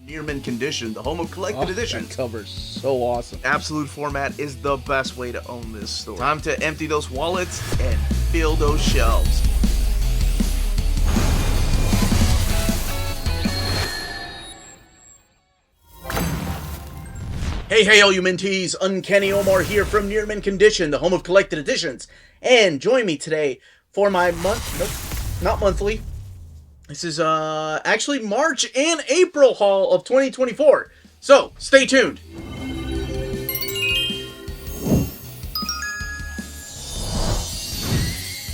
Near Mint Condition, the home of collected editions. That cover's so awesome. Absolute format is the best way to own this store. Time to empty those wallets and fill those shelves. Hey, all you Minties! Uncanny Omar here from Near Mint Condition, the home of collected editions. And join me today for my not monthly. This is actually March and April haul of 2024. So, stay tuned.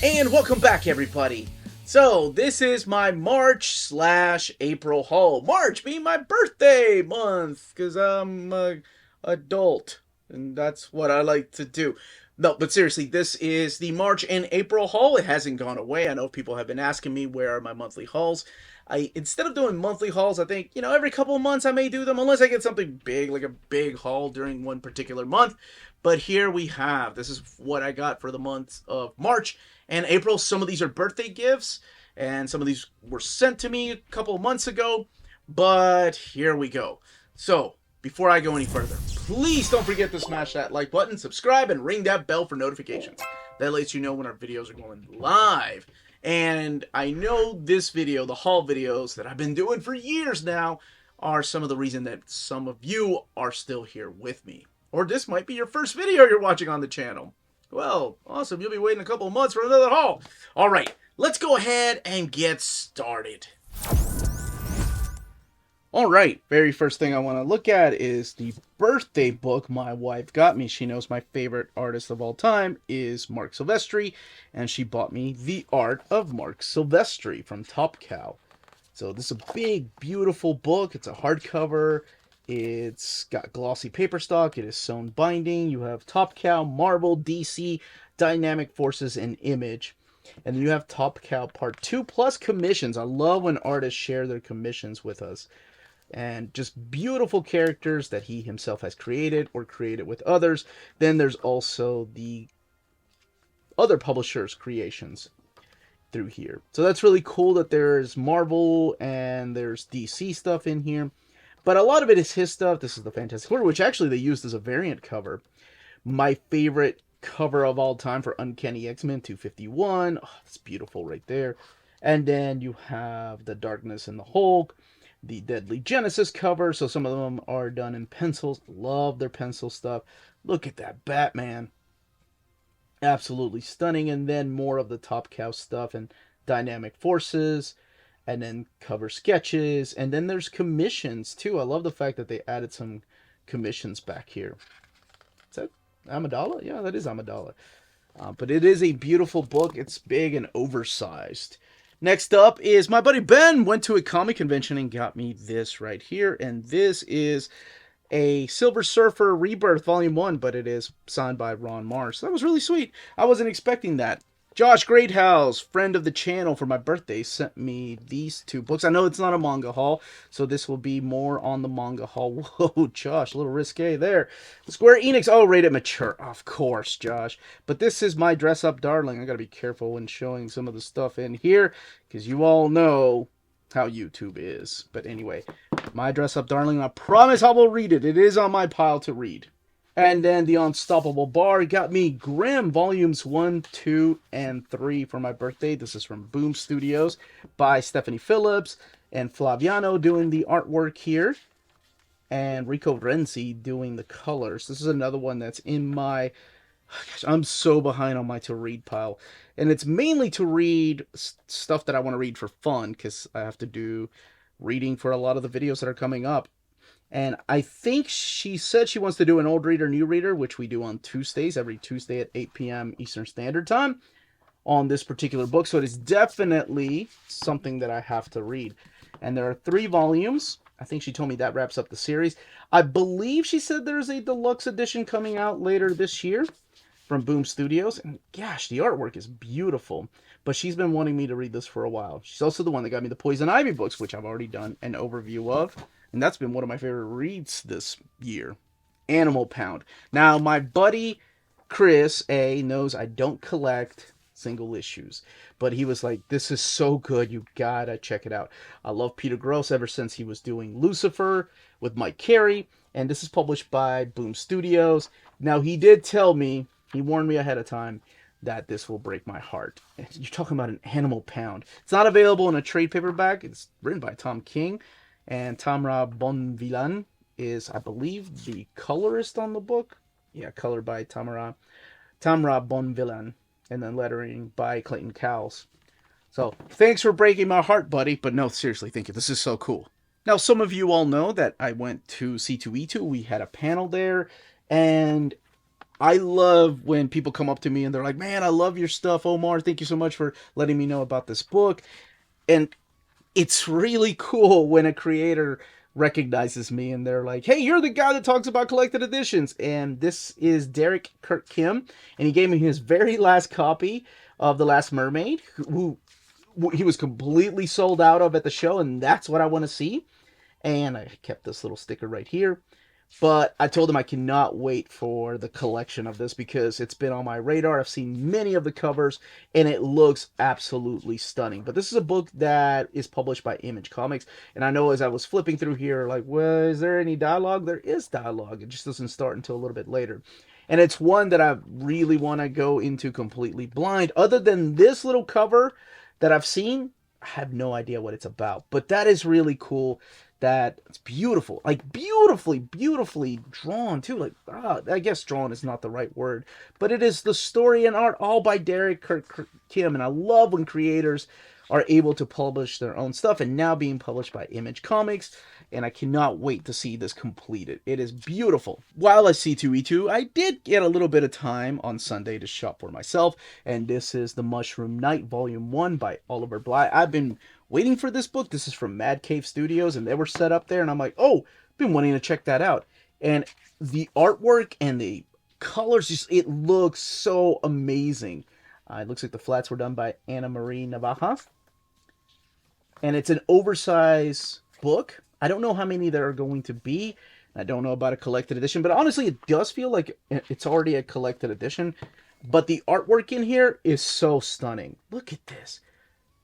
And welcome back, everybody. So, this is my March/April haul. March being my birthday month, because I'm an adult, and that's what I like to do. No, but seriously, this is the March and April haul. It hasn't gone away. I know people have been asking me where are my monthly hauls. Instead of doing monthly hauls, I think, every couple of months I may do them, unless I get something big, like a big haul during one particular month. But here we have, this is what I got for the months of March and April. Some of these are birthday gifts, and some of these were sent to me a couple of months ago. But here we go. So, before I go any further, please don't forget to smash that like button, subscribe, and ring that bell for notifications. That lets you know when our videos are going live. And I know this video, the haul videos that I've been doing for years now, are some of the reason that some of you are still here with me. Or this might be your first video you're watching on the channel. Well, awesome. You'll be waiting a couple of months for another haul. All right, let's go ahead and get started. Alright, very first thing I want to look at is the birthday book my wife got me. She knows my favorite artist of all time is Marc Silvestri, and she bought me The Art of Marc Silvestri from Top Cow. So this is a big, beautiful book. It's a hardcover. It's got glossy paper stock. It is sewn binding. You have Top Cow, Marvel, DC, Dynamic Forces, and Image. And then you have Top Cow Part 2 plus commissions. I love when artists share their commissions with us. And just beautiful characters that he himself has created or created with others. Then there's also the other publishers' creations through here. So that's really cool that there's Marvel and there's DC stuff in here. But a lot of it is his stuff. This is the Fantastic Four, which actually they used as a variant cover. My favorite cover of all time for Uncanny X-Men 251. Oh, it's beautiful right there. And then you have the Darkness and the Hulk. The Deadly Genesis cover, so some of them are done in pencils. Love their pencil stuff. Look at that Batman. Absolutely stunning. And then more of the Top Cow stuff and Dynamic Forces. And then cover sketches. And then there's commissions too. I love the fact that they added some commissions back here. Is that Amidala? Yeah, that is Amidala. But it is a beautiful book. It's big and oversized. Next up is my buddy Ben went to a comic convention and got me this right here. And this is a Silver Surfer Rebirth Volume 1, but it is signed by Ron Marz. So that was really sweet. I wasn't expecting that. Josh Greathouse, friend of the channel, for my birthday, sent me these two books. I know it's not a manga haul, so this will be more on the manga haul. Whoa, Josh, a little risque there. Square Enix, oh, rated mature. Of course, Josh. But this is My Dress Up Darling. I gotta be careful when showing some of the stuff in here, because you all know how YouTube is. But anyway, My Dress Up Darling, I promise I will read it. It is on my pile to read. And then The Unstoppable Bar got me Grimm Volumes 1, 2, and 3 for my birthday. This is from Boom Studios by Stephanie Phillips and Flaviano doing the artwork here. And Rico Renzi doing the colors. This is another one that's in my... Gosh, I'm so behind on my to-read pile. And it's mainly to read stuff that I want to read for fun, because I have to do reading for a lot of the videos that are coming up. And I think she said she wants to do an old reader, new reader, which we do on Tuesdays, every Tuesday at 8 p.m. Eastern Standard Time on this particular book. So it is definitely something that I have to read. And there are 3 volumes. I think she told me that wraps up the series. I believe she said there's a deluxe edition coming out later this year from Boom Studios. And gosh, the artwork is beautiful. But she's been wanting me to read this for a while. She's also the one that got me the Poison Ivy books, which I've already done an overview of. And that's been one of my favorite reads this year. Animal Pound. Now, my buddy Chris A knows I don't collect single issues. But he was like, this is so good, you gotta check it out. I love Peter Gross ever since he was doing Lucifer with Mike Carey, and this is published by Boom Studios. Now, he did tell me, he warned me ahead of time, that this will break my heart. You're talking about an Animal Pound. It's not available in a trade paperback. It's written by Tom King, and Tamra Bonvillain is, I believe, the colorist on the book. Yeah, colored by Tamra Bonvillain, and then lettering by Clayton Cowles. So, thanks for breaking my heart, buddy. But no, seriously, thank you. This is so cool. Now, some of you all know that I went to C2E2. We had a panel there, and I love when people come up to me and they're like, man, I love your stuff, Omar. Thank you so much for letting me know about this book. And it's really cool when a creator recognizes me and they're like, hey, you're the guy that talks about collected editions. And this is Derek Kirk Kim, and he gave me his very last copy of The Last Mermaid, who he was completely sold out of at the show, and that's what I want to see. And I kept this little sticker right here. But I told him I cannot wait for the collection of this because it's been on my radar. I've seen many of the covers, and it looks absolutely stunning. But this is a book that is published by Image Comics. And I know as I was flipping through here, like, well, is there any dialogue? There is dialogue. It just doesn't start until a little bit later. And it's one that I really want to go into completely blind. Other than this little cover that I've seen, I have no idea what it's about. But that is really cool. That it's beautiful, like beautifully drawn too. Like, I guess drawn is not the right word, but it is the story and art all by Derek Kirk Kim. And I love when creators are able to publish their own stuff, and now being published by Image Comics. And I cannot wait to see this completed. It is beautiful. While at C2E2, I did get a little bit of time on Sunday to shop for myself, and this is The Mushroom Knight Volume 1 by Oliver Bly. I've been waiting for this book. This is from Mad Cave Studios, and they were set up there, and I'm like, oh, been wanting to check that out. And the artwork and the colors, just, it looks so amazing. It looks like the flats were done by Ana Marie Navaja. And it's an oversized book. I don't know how many there are going to be. I don't know about a collected edition, but honestly, it does feel like it's already a collected edition. But the artwork in here is so stunning. Look at this.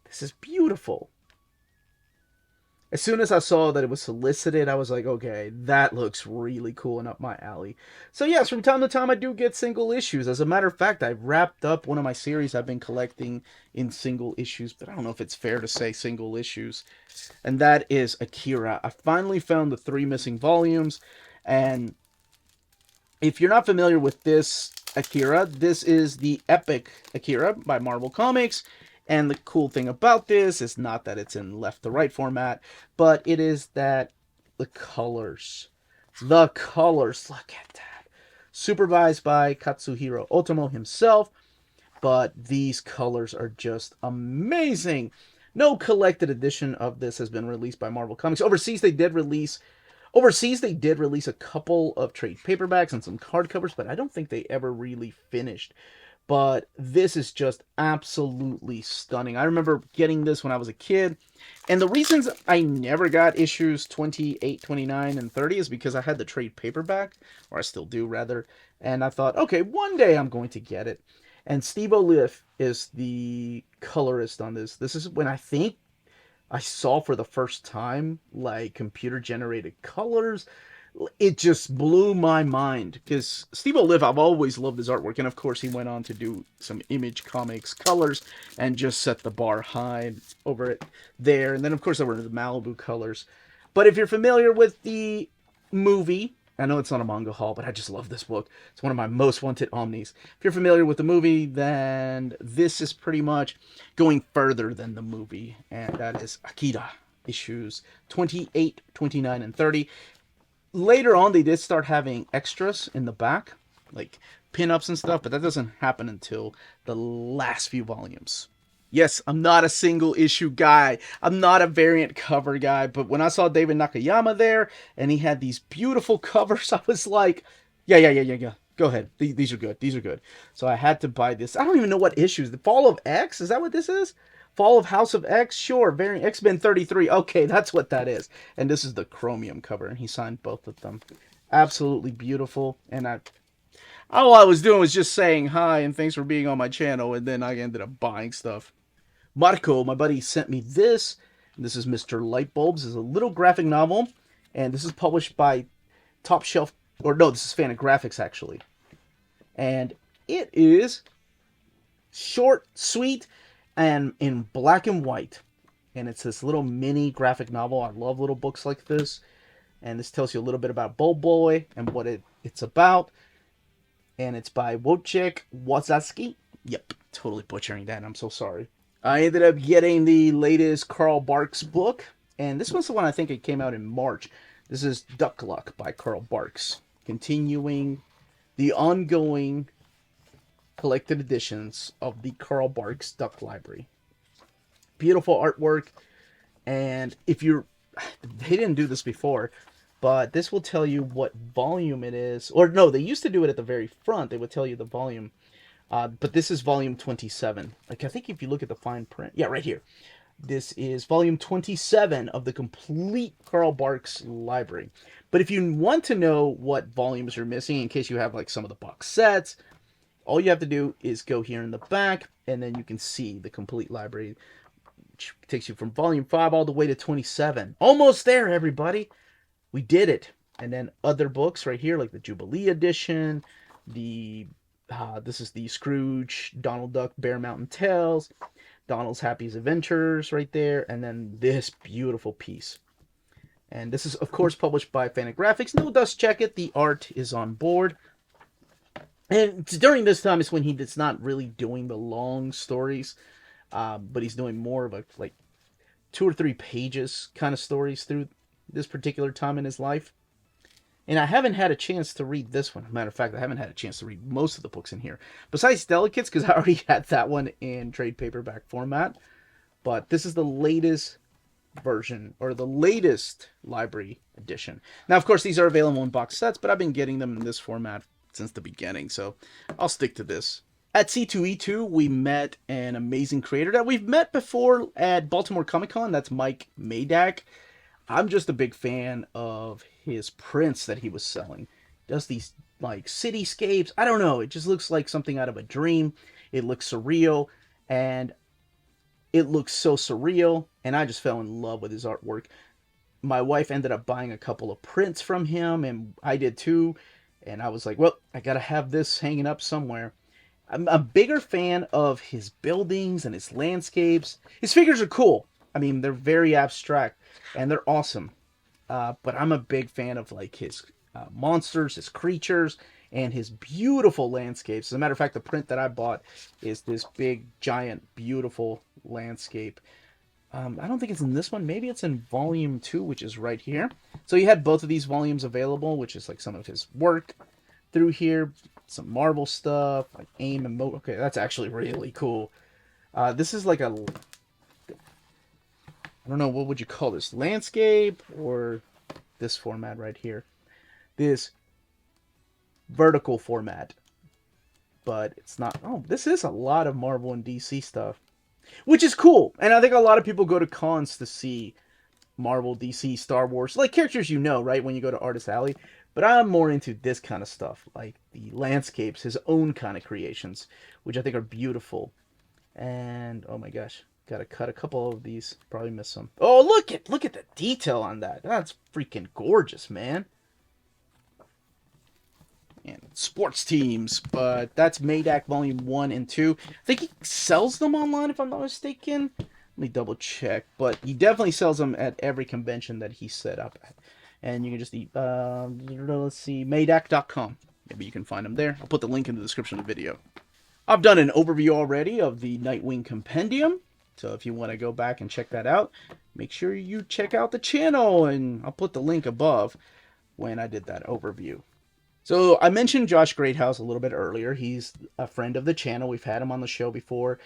This is beautiful. As soon as I saw that it was solicited, I was like, okay, that looks really cool and up my alley. So yes, from time to time I do get single issues. As a matter of fact, I've wrapped up one of my series I've been collecting in single issues, but I don't know if it's fair to say single issues. And that is Akira. I finally found the 3 missing volumes, and if you're not familiar with this Akira, this is the Epic Akira by Marvel Comics. And the cool thing about this is not that it's in left to right format, but it is that the colors, look at that. Supervised by Katsuhiro Otomo himself, but these colors are just amazing. No collected edition of this has been released by Marvel Comics. Overseas they did release a couple of trade paperbacks and some hardcovers, but I don't think they ever really finished. But this is just absolutely stunning. I remember getting this when I was a kid. And the reasons I never got issues 28, 29, and 30 is because I had the trade paperback, or I still do, rather. And I thought, okay, one day I'm going to get it. And Steve Oliff is the colorist on this. This is when I think I saw for the first time, like, computer-generated colors. It just blew my mind, because Steve Oliff, I've always loved his artwork, and of course he went on to do some Image Comics colors and just set the bar high over it there. And then of course there were the Malibu colors. But if you're familiar with the movie, I know it's not a manga haul, but I just love this book. It's one of my most wanted omnis. If you're familiar with the movie, then this is pretty much going further than the movie, and that is Akira, issues 28, 29, and 30. Later on, they did start having extras in the back, like pinups and stuff, but that doesn't happen until the last few volumes. Yes, I'm not a single issue guy. I'm not a variant cover guy, but when I saw David Nakayama there, and he had these beautiful covers, I was like, yeah. Go ahead. These are good. These are good. So I had to buy this. I don't even know what issues. The Fall of X? Is that what this is? Fall of House of X? Sure. Variant X-Men 33. Okay, that's what that is. And this is the chromium cover, and he signed both of them. Absolutely beautiful. And All I was doing was just saying hi and thanks for being on my channel, and then I ended up buying stuff. Marco, my buddy, sent me this. This is Mr. Lightbulbs. It's a little graphic novel, and this is published by Top Shelf, or no, this is Fantagraphics actually. And it is short, sweet, and in black and white. And it's this little mini graphic novel. I love little books like this. And this tells you a little bit about Bulb Boy and what it's about. And it's by Wojciech Wazowski. Yep, totally butchering that. I'm so sorry. I ended up getting the latest Carl Barks book. And this one's the one I think it came out in March. This is Duck Luck by Carl Barks. Continuing the ongoing collected editions of the Carl Barks Duck Library. Beautiful artwork. And if you're... They didn't do this before, but this will tell you what volume it is. Or no, they used to do it at the very front. They would tell you the volume. But this is volume 27. Like, I think if you look at the fine print. Yeah, right here. This is volume 27 of the complete Carl Barks library. But if you want to know what volumes are missing, in case you have like some of the box sets, all you have to do is go here in the back, and then you can see the complete library, which takes you from volume 5 all the way to 27. Almost there, everybody. We did it. And then other books right here, like the Jubilee edition, this is the Scrooge, Donald Duck, Bear Mountain Tales, Donald's Happy's Adventures right there, and then this beautiful piece. And this is, of course, published by Fantagraphics. No dust jacket. The art is on board. And during this time is when he's not really doing the long stories, but he's doing more of a, like, 2 or 3 pages kind of stories through this particular time in his life. And I haven't had a chance to read this one. Matter of fact, I haven't had a chance to read most of the books in here. Besides Delicates, because I already had that one in trade paperback format. But this is the latest version, or the latest library edition. Now, of course, these are available in box sets, but I've been getting them in this format since the beginning, so I'll stick to this. At C2E2, we met an amazing creator that we've met before at Baltimore Comic Con. That's Mike Maydak. I'm just a big fan of his prints that he was selling. Does these like cityscapes. I don't know. It just looks like something out of a dream. It looks surreal, and it looks so surreal, and I just fell in love with his artwork. My wife ended up buying a couple of prints from him, and I did too. And I was like, well, I gotta have this hanging up somewhere. I'm a bigger fan of his buildings and his landscapes. His figures are cool. I mean, they're very abstract, and they're awesome. But I'm a big fan of like his monsters, his creatures, and his beautiful landscapes. As a matter of fact, the print that I bought is this big, giant, beautiful landscape. I don't think it's in this one. Maybe it's in volume 2, which is right here. So you had both of these volumes available, which is like some of his work through here. Some Marvel stuff, like AIM and Okay, that's actually really cool. This is like a... I don't know, what would you call this? Landscape or this format right here? This vertical format. But it's not... Oh, this is a lot of Marvel and DC stuff. Which is cool. And I think a lot of people go to cons to see Marvel, DC, Star Wars. Like characters you know, right? When you go to Artist Alley. But I'm more into this kind of stuff. Like the landscapes, his own kind of creations. Which I think are beautiful. And, oh my gosh. Gotta cut a couple of these. Probably missed some. Oh, look at the detail on that. That's freaking gorgeous, man. And sports teams, but that's Maydak Volume 1 and 2. I think he sells them online, if I'm not mistaken. Let me double check. But he definitely sells them at every convention that he set up at. And you can just, let's see, Maydak.com. Maybe you can find them there. I'll put the link in the description of the video. I've done an overview already of the Nightwing Compendium. So if you want to go back and check that out, make sure you check out the channel. And I'll put the link above when I did that overview. So I mentioned Josh Greathouse a little bit earlier. He's a friend of the channel. We've had him on the show before.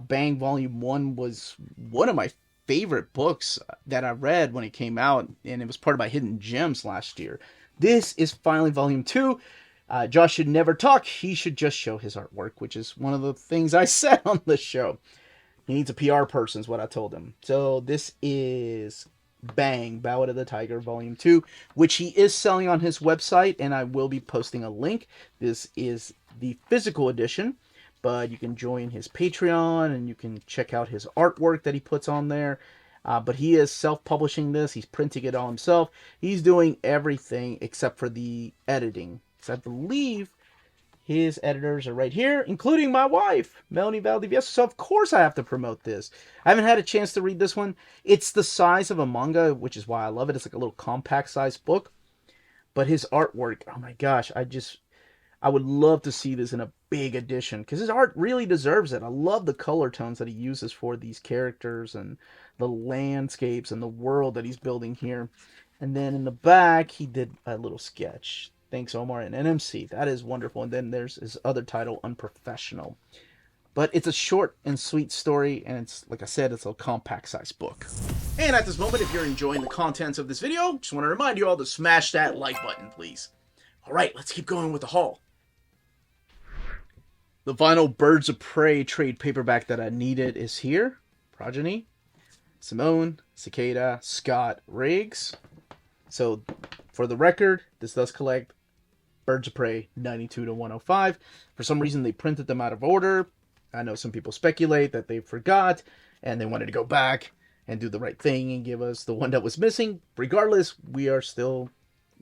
Bang Volume 1 was one of my favorite books that I read when it came out, and it was part of my Hidden Gems last year. This is finally Volume 2. Josh should never talk. He should just show his artwork, which is one of the things I said on the show. He needs a PR person is what I told him. So this is Bang, Bow to the Tiger Volume 2, which he is selling on his website, and I will be posting a link. This is the physical edition, but you can join his Patreon, and you can check out his artwork that he puts on there. But he is self-publishing this. He's printing it all himself. He's doing everything except for the editing. So I believe his editors are right here, including my wife, Melanie Valdivieso. So of course I have to promote this. I haven't had a chance to read this one. It's the size of a manga, which is why I love it. It's like a little compact sized book. But his artwork, oh my gosh, I would love to see this in a big edition, because his art really deserves it. I love the color tones that he uses for these characters and the landscapes and the world that he's building here. And then in the back, he did a little sketch. Thanks, Omar and NMC. That is wonderful. And then there's his other title, Unprofessional. But it's a short and sweet story, and it's, like I said, it's a compact-sized book. And at this moment, if you're enjoying the contents of this video, just want to remind you all to smash that like button, please. All right, let's keep going with the haul. The final Birds of Prey trade paperback that I needed is here. Progeny, Simone, Cicada, Scott, Riggs. So, for the record, this does collect Birds of Prey 92 to 105. For some reason, they printed them out of order. I know some people speculate that they forgot, and they wanted to go back and do the right thing and give us the one that was missing. Regardless, we are still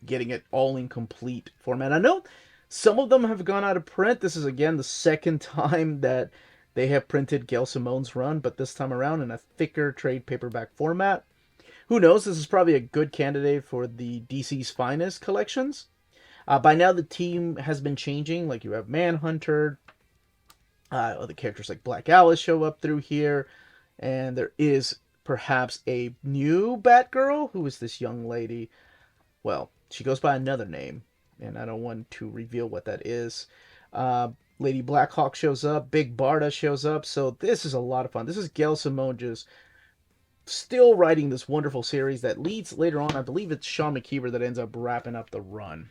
getting it all in complete format. I know some of them have gone out of print. This is, again, the second time that they have printed Gail Simone's run, but this time around in a thicker trade paperback format. Who knows? This is probably a good candidate for the DC's Finest collections. By now, the team has been changing. Like, you have Manhunter. Other characters like Black Alice show up through here. And there is perhaps a new Batgirl. Who is this young lady? Well, she goes by another name, and I don't want to reveal what that is. Lady Blackhawk shows up. Big Barda shows up. So this is a lot of fun. This is Gail Simone just still writing this wonderful series that leads later on. I believe it's Sean McKeever that ends up wrapping up the run.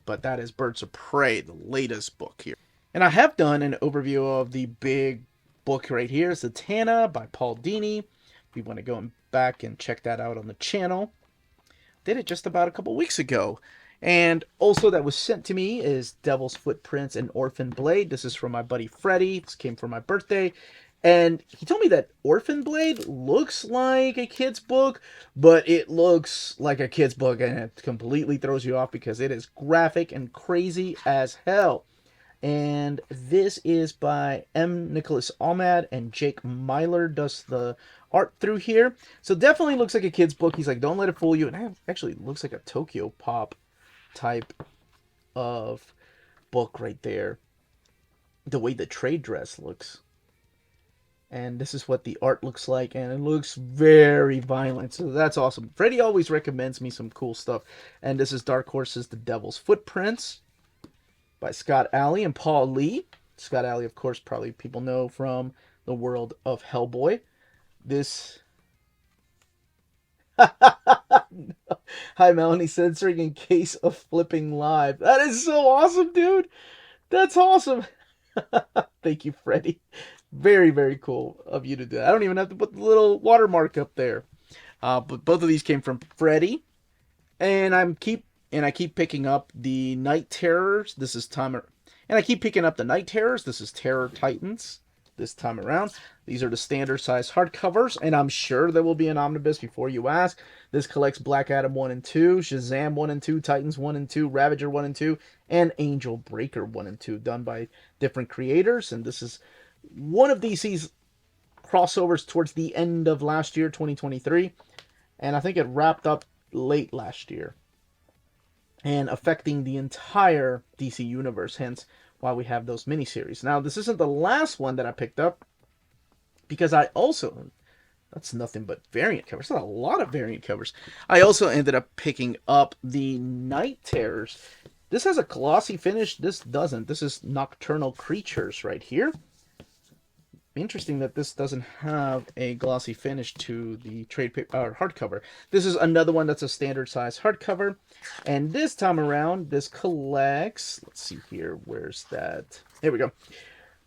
But that is Birds of Prey, the latest book here. And I have done an overview of the big book right here. Zatanna by Paul Dini. If you want to go back and check that out on the channel. Did it just about a couple weeks ago. And also that was sent to me is Devil's Footprints and Orphan Blade. This is from my buddy Freddie. This came for my birthday. And he told me that Orphan Blade looks like a kid's book, but it looks like a kid's book, and it completely throws you off because it is graphic and crazy as hell. And this is by M. Nicholas Ahmad, and Jake Myler does the art through here. So definitely looks like a kid's book. He's like, don't let it fool you. And it actually looks like a Tokyo Pop type of book right there. The way the trade dress looks. And this is what the art looks like, and it looks very violent, so that's awesome. Freddie always recommends me some cool stuff, and this is Dark Horse's The Devil's Footprints by Scott Alley and Paul Lee. Scott Alley, of course, probably people know from the world of Hellboy. This... Hi, Melanie, censoring in case of flipping live. That is so awesome, dude! That's awesome! Thank you, Freddie. Very, very cool of you to do that. I don't even have to put the little watermark up there. But both of these came from Freddie. And I keep picking up the Night Terrors. This is I keep picking up the Night Terrors. This is Terror Titans this time around. These are the standard size hardcovers, and I'm sure there will be an omnibus before you ask. This collects Black Adam 1 and 2, Shazam 1 and 2, Titans 1 and 2, Ravager 1 and 2, and Angel Breaker 1 and 2, done by different creators. And this is one of DC's crossovers towards the end of last year, 2023. And I think it wrapped up late last year. And affecting the entire DC universe, hence why we have those miniseries. Now, this isn't the last one that I picked up, because I also... That's nothing but variant covers. That's a lot of variant covers. I also ended up picking up the Night Terrors. This has a glossy finish. This doesn't. This is Nocturnal Creatures right here. Interesting that this doesn't have a glossy finish to the trade paper hardcover. This is another one that's a standard size hardcover. And this time around, this collects... Let's see here. Where's that? Here we go.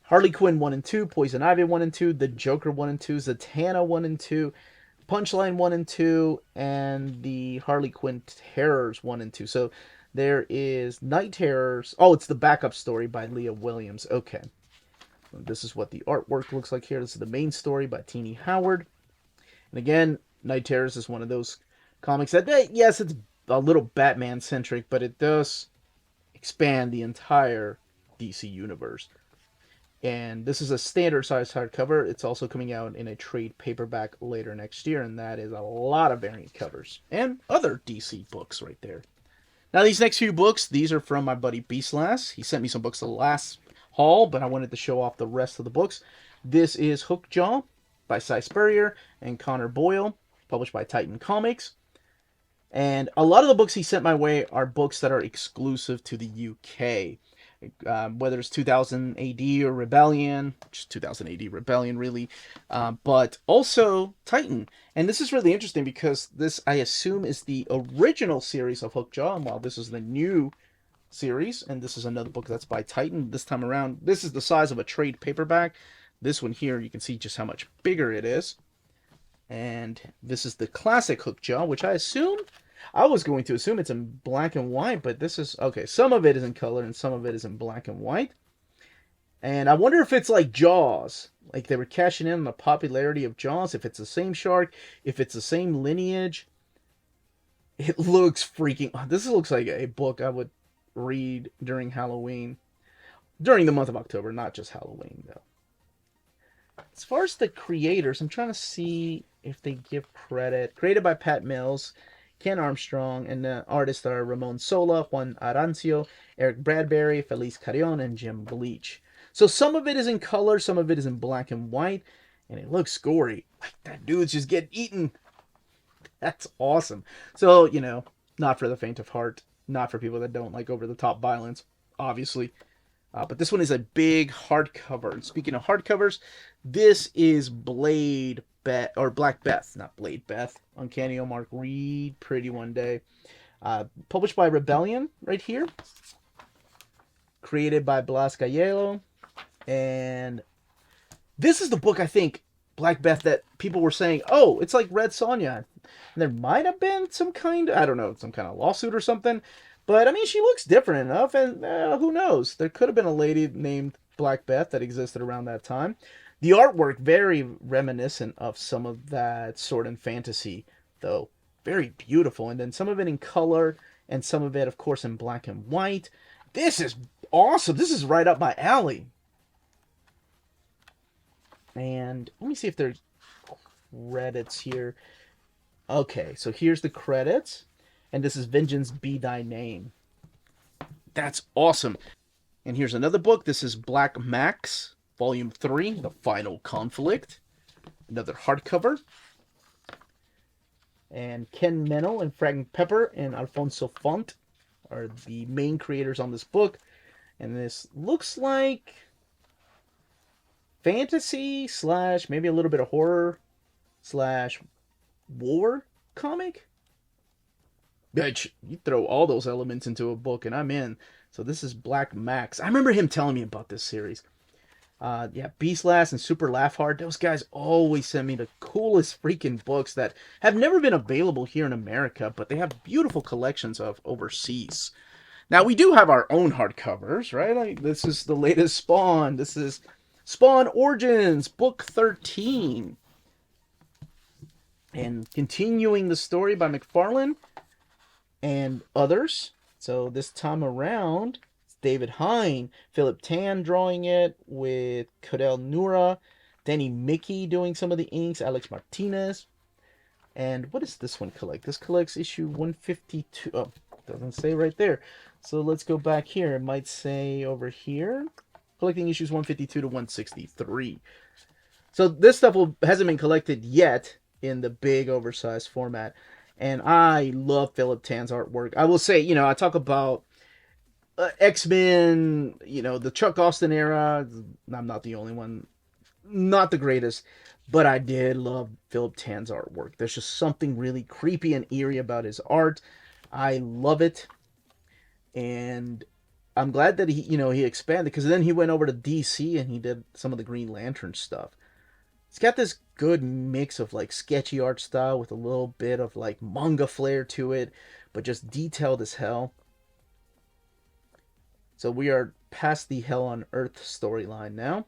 Harley Quinn 1 and 2, Poison Ivy 1 and 2, The Joker 1 and 2, Zatanna 1 and 2, Punchline 1 and 2, and the Harley Quinn Terrors 1 and 2. So there is Night Terrors. Oh, it's the backup story by Leah Williams. Okay. This is what the artwork looks like here. This is the main story by Teenie Howard. And again, Night Terrors is one of those comics that, yes, it's a little Batman-centric, but it does expand the entire DC universe. And this is a standard size hardcover. It's also coming out in a trade paperback later next year, and that is a lot of variant covers. And other DC books right there. Now, these next few books, these are from my buddy Beastlass. He sent me some books the last haul, but I wanted to show off the rest of the books. This is Hookjaw by Cy Spurrier and Connor Boyle, published by Titan Comics. And a lot of the books he sent my way are books that are exclusive to the UK. Whether it's 2000 AD or Rebellion, which is 2000 AD Rebellion, really, but also Titan. And this is really interesting because this, I assume, is the original series of Hookjaw, and while this is the new series, and this is another book that's by Titan this time around. This is the size of a trade paperback. This one here, you can see just how much bigger it is. And this is the classic Hookjaw, which I was going to assume it's in black and white, but this is, okay, some of it is in color and some of it is in black and white. And I wonder if it's like Jaws, like they were cashing in on the popularity of Jaws, if it's the same shark, if it's the same lineage. It looks freaking, this looks like a book I would read during Halloween, during the month of October, not just Halloween, though. As far as the creators, I'm trying to see if they give credit. Created by Pat Mills, Ken Armstrong, and the artists are Ramon Sola, Juan Arancio, Eric Bradbury, Feliz Carrion, and Jim Bleach. So some of it is in color, some of it is in black and white, and it looks gory. Like, that dude's just getting eaten. That's awesome. So, you know, not for the faint of heart, not for people that don't like over-the-top violence, obviously. But this one is a big hardcover. And speaking of hardcovers, this is Blade Beth, or Black Beth, not Blade Beth. Uncanny Mark Reed, Pretty One Day. Published by Rebellion, right here. Created by Blas Gallego. And this is the book, I think, Black Beth, that people were saying, oh, it's like Red Sonja. And there might have been some kind of lawsuit or something. But, I mean, she looks different enough, and who knows? There could have been a lady named Black Beth that existed around that time. The artwork, very reminiscent of some of that Sword and Fantasy, though. Very beautiful. And then some of it in color, and some of it, of course, in black and white. This is awesome. This is right up my alley. And let me see if there's credits here. Okay, so here's the credits. And this is Vengeance Be Thy Name. That's awesome. And here's another book. This is Black Max, Volume 3, The Final Conflict. Another hardcover. And Ken Mennel and Frank Pepper and Alfonso Font are the main creators on this book. And this looks like fantasy / maybe a little bit of horror / war comic. Bitch, you throw all those elements into a book and I'm in. So this is Black Max. I remember him telling me about this series. Beastlass and Super Laugh Hard. Those guys always send me the coolest freaking books that have never been available here in America, but they have beautiful collections of overseas. Now, we do have our own hardcovers, right? Like, this is the latest Spawn. This is Spawn Origins, Book 13. And continuing the story by McFarlane and others. So this time around, it's David Hine, Philip Tan drawing it with Kodel Nura, Danny Mickey doing some of the inks, Alex Martinez. And what does this one collect? This collects issue 152. Oh, doesn't say right there. So let's go back here. It might say over here, collecting issues 152 to 163. So this stuff hasn't been collected yet in the big oversized format. And I love Philip Tan's artwork. I will say, I talk about X-Men, the Chuck Austin era. I'm not the only one. Not the greatest. But I did love Philip Tan's artwork. There's just something really creepy and eerie about his art. I love it. And I'm glad that he expanded. Because then he went over to DC and he did some of the Green Lantern stuff. It's got this good mix of like sketchy art style with a little bit of like manga flair to it, but just detailed as hell. So we are past the Hell on Earth storyline now.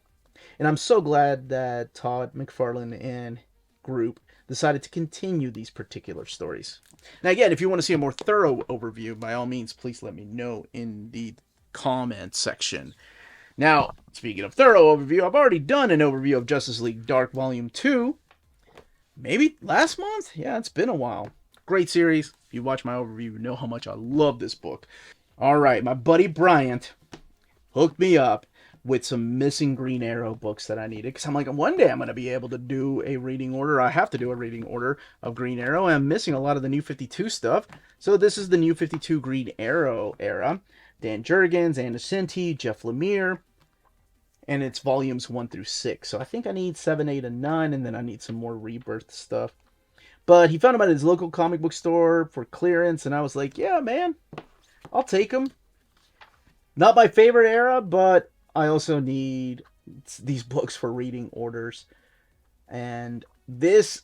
And I'm so glad that Todd McFarlane and group decided to continue these particular stories. Now, again, if you want to see a more thorough overview, by all means, please let me know in the comment section. Now, speaking of thorough overview, I've already done an overview of Justice League Dark Volume 2. Maybe last month? Yeah, it's been a while. Great series. If you watch my overview, you know how much I love this book. Alright, my buddy Bryant hooked me up with some missing Green Arrow books that I needed. Because I'm like, one day I'm going to be able to do a reading order. I have to do a reading order of Green Arrow. And I'm missing a lot of the New 52 stuff. So this is the New 52 Green Arrow era. Dan Jurgens, Anna Cinti, Jeff Lemire. And it's volumes 1 through 6. So I think I need 7, 8, and 9. And then I need some more Rebirth stuff. But he found them at his local comic book store for clearance. And I was like, yeah, man, I'll take them. Not my favorite era, but I also need these books for reading orders. And this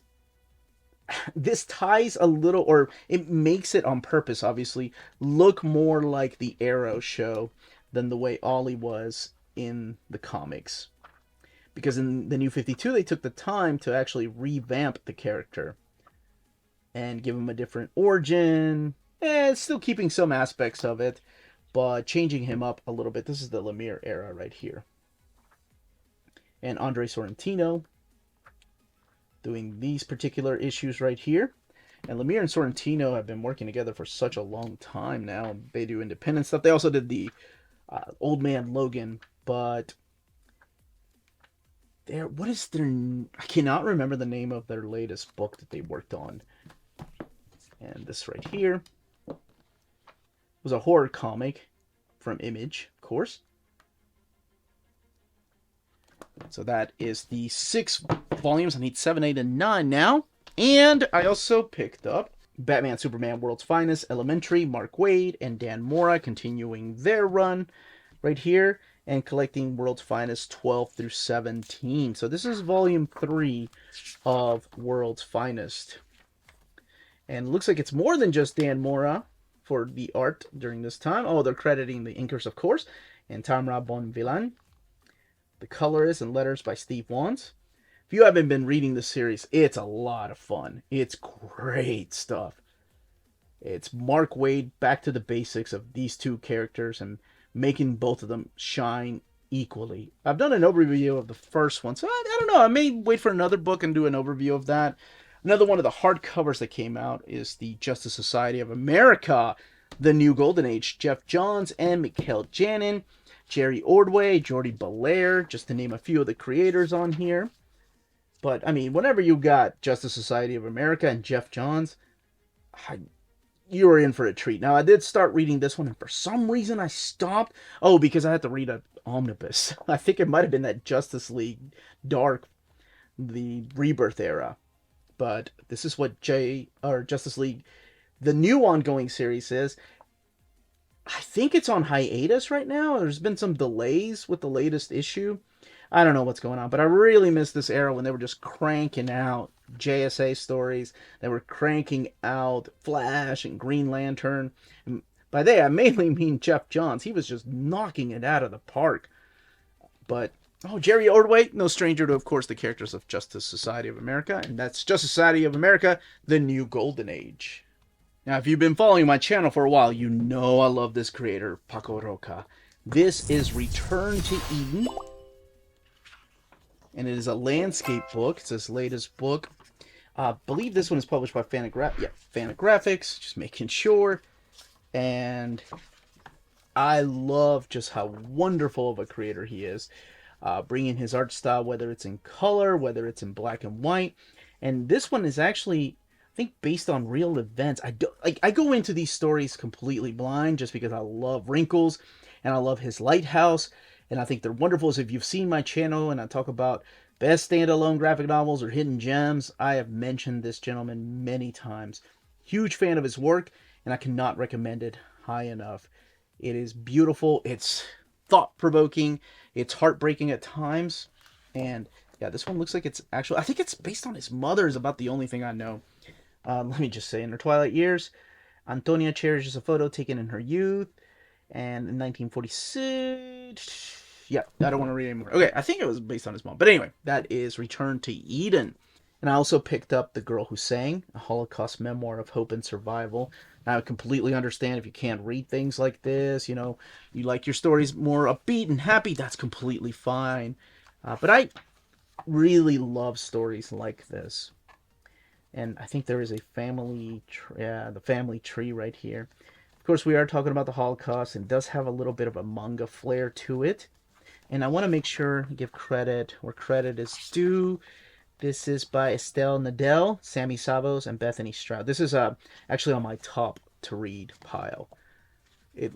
ties a little, or it makes it on purpose, obviously, look more like the Arrow show than the way Ollie was in the comics. Because in the New 52, they took the time to actually revamp the character and give him a different origin, and still keeping some aspects of it, but changing him up a little bit. This is the Lemire era right here. And Andre Sorrentino doing these particular issues right here. And Lemire and Sorrentino have been working together for such a long time now. They do independent stuff. They also did the Old Man Logan, but what is their... I cannot remember the name of their latest book that they worked on. And this right here was a horror comic from Image, of course. So that is the 6 volumes. I need 7, 8, and 9 now. And I also picked up Batman, Superman, World's Finest, Elementary, Mark Waid, and Dan Mora, continuing their run right here, and collecting World's Finest 12 through 17. So this is volume 3 of World's Finest. And it looks like it's more than just Dan Mora for the art during this time. Oh, they're crediting the inkers, of course, and Tamra Bonvillain. The colorist and letters by Steve Wands. If you haven't been reading this series, it's a lot of fun. It's great stuff. It's Mark Waid back to the basics of these two characters and making both of them shine equally. I've done an overview of the first one, so I don't know. I may wait for another book and do an overview of that. Another one of the hardcovers that came out is the Justice Society of America, The New Golden Age. Jeff Johns and Mikhail Janin, Jerry Ordway, Jordi Belair, just to name a few of the creators on here. But, I mean, whenever you got Justice Society of America and Jeff Johns, you were in for a treat. Now, I did start reading this one, and for some reason I stopped. Oh, because I had to read an omnibus. I think it might have been that Justice League Dark, the Rebirth era. But this is what Justice League, the new ongoing series is. I think it's on hiatus right now. There's been some delays with the latest issue. I don't know what's going on, but I really miss this era when they were just cranking out JSA stories. They were cranking out Flash and Green Lantern. And by they, I mainly mean Jeff Johns. He was just knocking it out of the park. But, oh, Jerry Ordway, no stranger to, of course, the characters of Justice Society of America. And that's Justice Society of America, The New Golden Age. Now, if you've been following my channel for a while, you know I love this creator, Paco Roca. This is Return to Eden. And it is a landscape book. It's his latest book. I believe this one is published by Fantagraphics. Just making sure. And I love just how wonderful of a creator he is. Bringing his art style, whether it's in color, whether it's in black and white. And this one is actually, I think, based on real events. I go into these stories completely blind just because I love Wrinkles and I love his Lighthouse. And I think they're wonderful. So if you've seen my channel and I talk about best standalone graphic novels or hidden gems, I have mentioned this gentleman many times. Huge fan of his work, and I cannot recommend it high enough. It is beautiful. It's thought-provoking. It's heartbreaking at times. And Yeah, this one looks like it's actual. I think it's based on his mother is about the only thing I know. Let me just say, in her twilight years, Antonia cherishes a photo taken in her youth, and in 1946. Yeah, I don't want to read anymore. Okay, I think it was based on his mom. But anyway, that is Return to Eden. And I also picked up The Girl Who Sang, a Holocaust memoir of hope and survival. Now, I completely understand if you can't read things like this, you like your stories more upbeat and happy, that's completely fine. But I really love stories like this. And I think there is a the family tree right here. Of course, we are talking about the Holocaust, and it does have a little bit of a manga flair to it. And I want to make sure to give credit where credit is due. This is by Estelle Nadel, Sammy Savos, and Bethany Stroud. This is actually on my top to read pile. It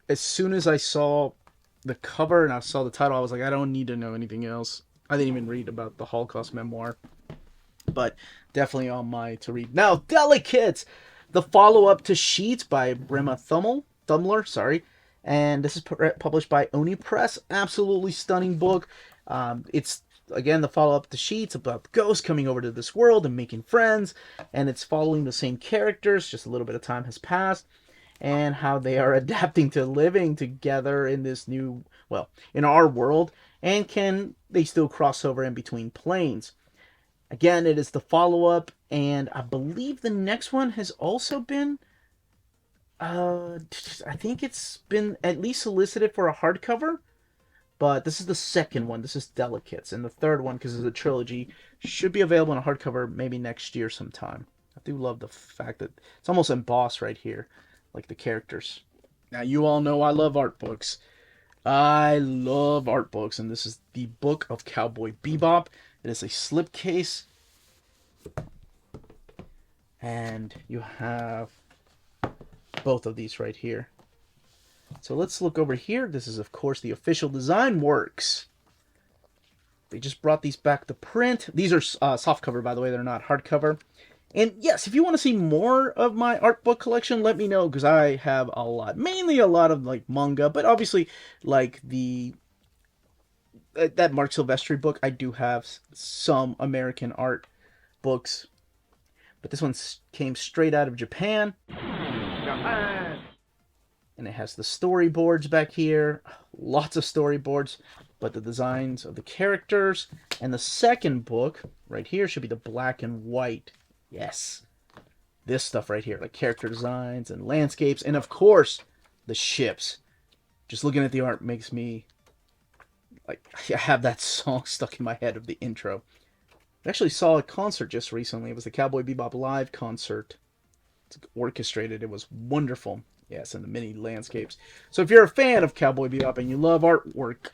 As soon as I saw the cover and I saw the title, I was like, I don't need to know anything else. I didn't even read about the Holocaust memoir, but definitely on my to read. Now, Delicate, the follow-up to Sheets by Rema Thumler, sorry. And this is published by Oni Press. Absolutely stunning book. It's, again, the follow-up to Sheets about the ghosts coming over to this world and making friends. And it's following the same characters, just a little bit of time has passed. And how they are adapting to living together in this new, well, in our world. And can they still cross over in between planes? Again, it is the follow-up, and I believe the next one has also been, I think it's been at least solicited for a hardcover, but this is the second one. This is Delicates, and the third one, because it's a trilogy, should be available in a hardcover maybe next year sometime. I do love the fact that it's almost embossed right here, like the characters. Now, you all know I love art books. I love art books, and this is the book of Cowboy Bebop. It is a slipcase, and you have both of these right here. So let's look over here. This is, of course, the official design works. They just brought these back to print. These are softcover, by the way. They're not hardcover. And yes, if you want to see more of my art book collection, let me know, because I have a lot. Mainly a lot of like manga, but obviously like that Mark Silvestri book, I do have some American art books. But this one came straight out of Japan. Japan! And it has the storyboards back here. Lots of storyboards. But the designs of the characters. And the second book, right here, should be the black and white. Yes. This stuff right here. Like character designs and landscapes. And of course, the ships. Just looking at the art makes me... like, I have that song stuck in my head of the intro. I actually saw a concert just recently. It was the Cowboy Bebop live concert. It's orchestrated. It was wonderful. Yes, and the mini landscapes. So if you're a fan of Cowboy Bebop and you love artwork,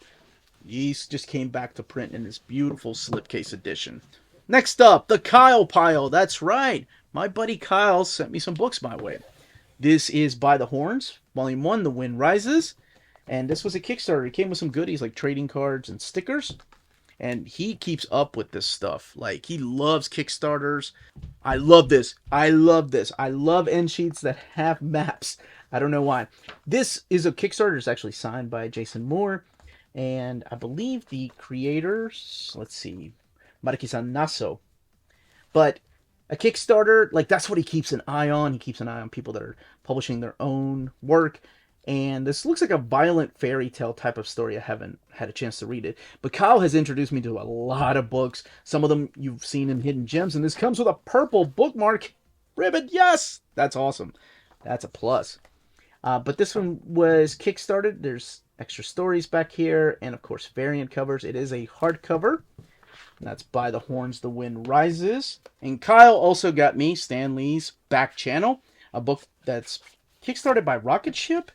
these just came back to print in this beautiful slipcase edition. Next up, the Kyle Pile. That's right. My buddy Kyle sent me some books my way. This is By the Horns, Volume 1, The Wind Rises. And this was a Kickstarter. It came with some goodies like trading cards and stickers. And he keeps up with this stuff. Like, he loves Kickstarters. I love this. I love this. I love end sheets that have maps. I don't know why. This is a Kickstarter. It's actually signed by Jason Moore. And I believe the creators, let's see, Mariki-san Naso. But a Kickstarter, like, that's what he keeps an eye on. He keeps an eye on people that are publishing their own work. And this looks like a violent fairy tale type of story. I haven't had a chance to read it. But Kyle has introduced me to a lot of books. Some of them you've seen in Hidden Gems. And this comes with a purple bookmark ribbon. Yes! That's awesome. That's a plus. But this one was Kickstarted. There's extra stories back here. And, of course, variant covers. It is a hardcover. That's By the Horns, The Wind Rises. And Kyle also got me Stan Lee's Back Channel. A book that's Kickstarted by Rocket Ship.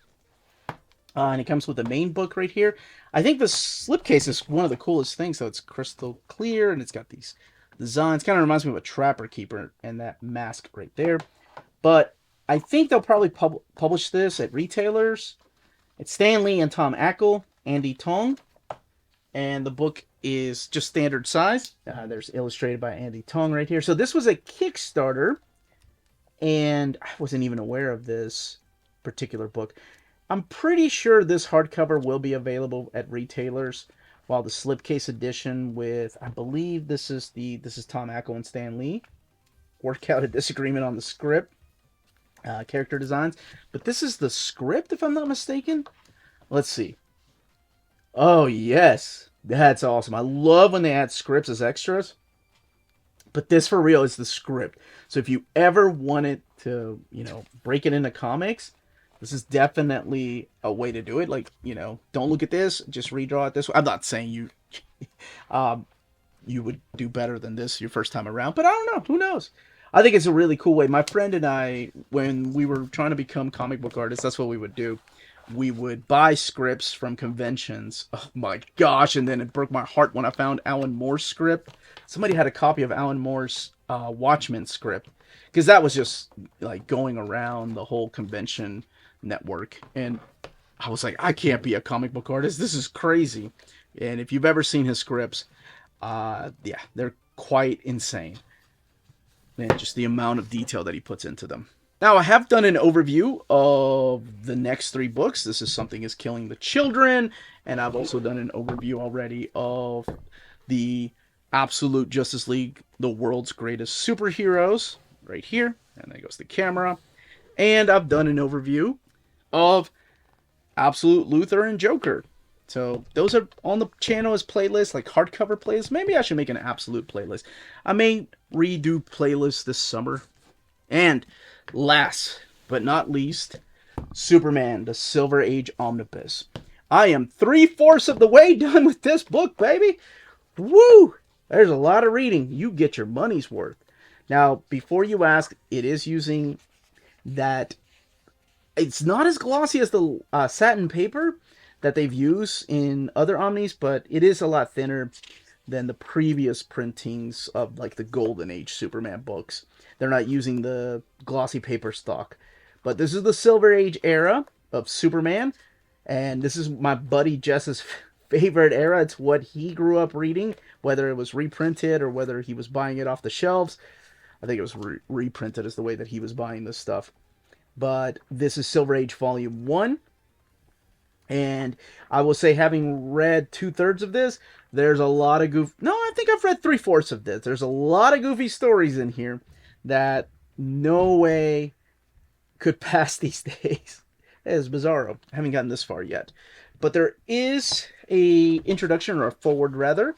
And it comes with the main book right here. I think the slipcase is one of the coolest things. So it's crystal clear, and it's got these designs. Kind of reminds me of a Trapper Keeper and that mask right there. But I think they'll probably publish this at retailers. It's Stan Lee and Tom Ackle, Andy Tong. And the book is just standard size. There's illustrated by Andy Tong right here. So this was a Kickstarter. And I wasn't even aware of this particular book. I'm pretty sure this hardcover will be available at retailers, while the slipcase edition with, I believe this is Tom Ackle and Stan Lee, work out a disagreement on the script, character designs. But this is the script, if I'm not mistaken. Let's see. Oh, yes. That's awesome. I love when they add scripts as extras. But this, for real, is the script. So if you ever wanted to, break it into comics, this is definitely a way to do it. Like, don't look at this, just redraw it this way. I'm not saying you you would do better than this your first time around, but I don't know. Who knows? I think it's a really cool way. My friend and I, when we were trying to become comic book artists, that's what we would do. We would buy scripts from conventions. Oh my gosh, and then it broke my heart when I found Alan Moore's script. Somebody had a copy of Alan Moore's Watchmen script, because that was just like going around the whole convention network. And I was like, I can't be a comic book artist. This is crazy. And if you've ever seen his scripts, yeah, they're quite insane. And just the amount of detail that he puts into them. Now, I have done an overview of the next 3 books. This is Something is Killing the Children. And I've also done an overview already of the Absolute Justice League, the world's greatest superheroes, right here. And there goes the camera. And I've done an overview of Absolute Luthor and Joker. So those are on the channel as playlists, like hardcover playlists. Maybe I should make an Absolute playlist. I may redo playlists this summer. And last but not least, Superman, the Silver Age Omnibus. I am 3/4 of the way done with this book, baby. Woo! There's a lot of reading. You get your money's worth. Now, before you ask, it is using that. It's not as glossy as the satin paper that they've used in other Omnis, but it is a lot thinner than the previous printings of like the Golden Age Superman books. They're not using the glossy paper stock. But this is the Silver Age era of Superman, and this is my buddy Jess's favorite era. It's what he grew up reading, whether it was reprinted or whether he was buying it off the shelves. I think it was reprinted is the way that he was buying this stuff. But this is Silver Age Volume 1. And I will say, having read 2/3 of this, there's a lot of No, I think I've read 3/4 of this. There's a lot of goofy stories in here that no way could pass these days. It is bizarro. I haven't gotten this far yet. But there is a introduction, or a forward rather,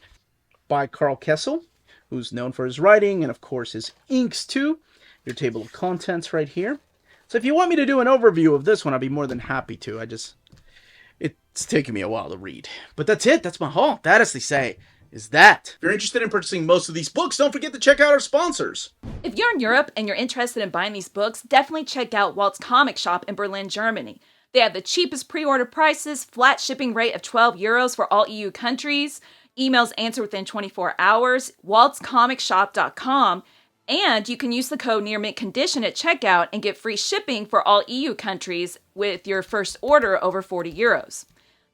by Carl Kessel, who's known for his writing and, of course, his inks too. Your table of contents right here. So if you want me to do an overview of this one, I'd be more than happy to. It's taken me a while to read. But that's it. That's my haul. That, as they say, is that. If you're interested in purchasing most of these books, don't forget to check out our sponsors. If you're in Europe and you're interested in buying these books, definitely check out Walt's Comic Shop in Berlin, Germany. They have the cheapest pre-order prices, flat shipping rate of €12 for all EU countries, emails answered within 24 hours, waltscomicshop.com, and you can use the code nearmintcondition at checkout and get free shipping for all EU countries with your first order over €40.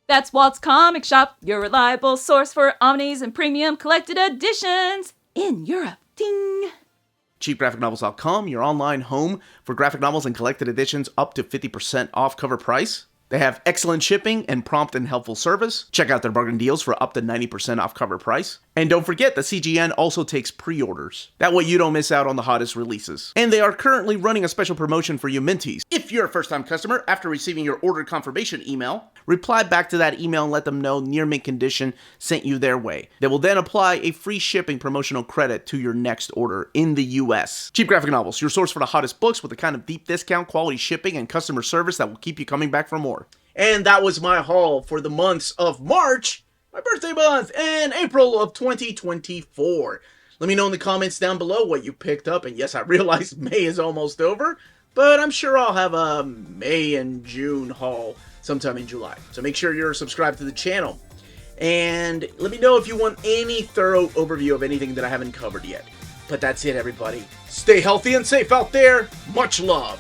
That's Walt's Comic Shop, your reliable source for omnis and premium collected editions in Europe. Ding! CheapGraphicNovels.com, your online home for graphic novels and collected editions up to 50% off cover price. They have excellent shipping and prompt and helpful service. Check out their bargain deals for up to 90% off cover price. And don't forget that CGN also takes pre-orders. That way you don't miss out on the hottest releases. And they are currently running a special promotion for you Minties. If you're a first-time customer, after receiving your order confirmation email, reply back to that email and let them know Near Mint Condition sent you their way. They will then apply a free shipping promotional credit to your next order in the US. Cheap Graphic Novels, your source for the hottest books with the kind of deep discount, quality shipping, and customer service that will keep you coming back for more. And that was my haul for the months of March, my birthday month, and April of 2024. Let me know in the comments down below what you picked up. And yes, I realize May is almost over, but I'm sure I'll have a May and June haul sometime in July. So make sure you're subscribed to the channel. And let me know if you want any thorough overview of anything that I haven't covered yet. But that's it, everybody. Stay healthy and safe out there. Much love.